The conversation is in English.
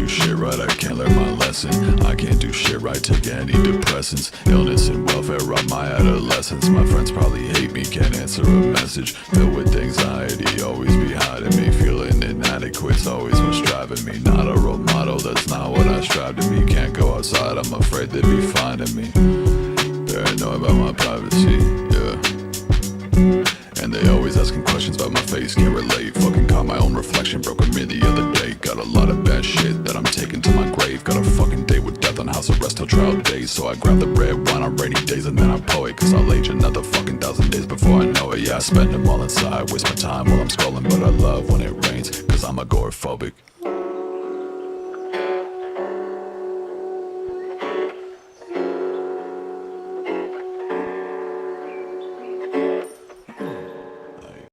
shit right, I can't learn my lesson. I can't do shit right, take antidepressants. Illness and welfare robbed my adolescence. My friends probably hate me, can't answer a message. Filled with anxiety, always be hiding me. Feeling inadequate's always what's driving me. Not a role model, that's not what I strive to be. Can't go outside, I'm afraid they'd be finding me. Paranoid about my privacy, yeah. And they always asking questions about my face, can't relate. Fucking caught my own reflection, broke a mirror the other day. Got a lot of bad shit that I'm taking to my grave. Got a fucking date with death on house arrest till trial days. So I grab the red wine on rainy days and then I pour it, cause I'll age another fucking 1,000 days before I know it. Yeah, I spend them all inside, waste my time while I'm scrolling. But I love when it rains, cause I'm agoraphobic.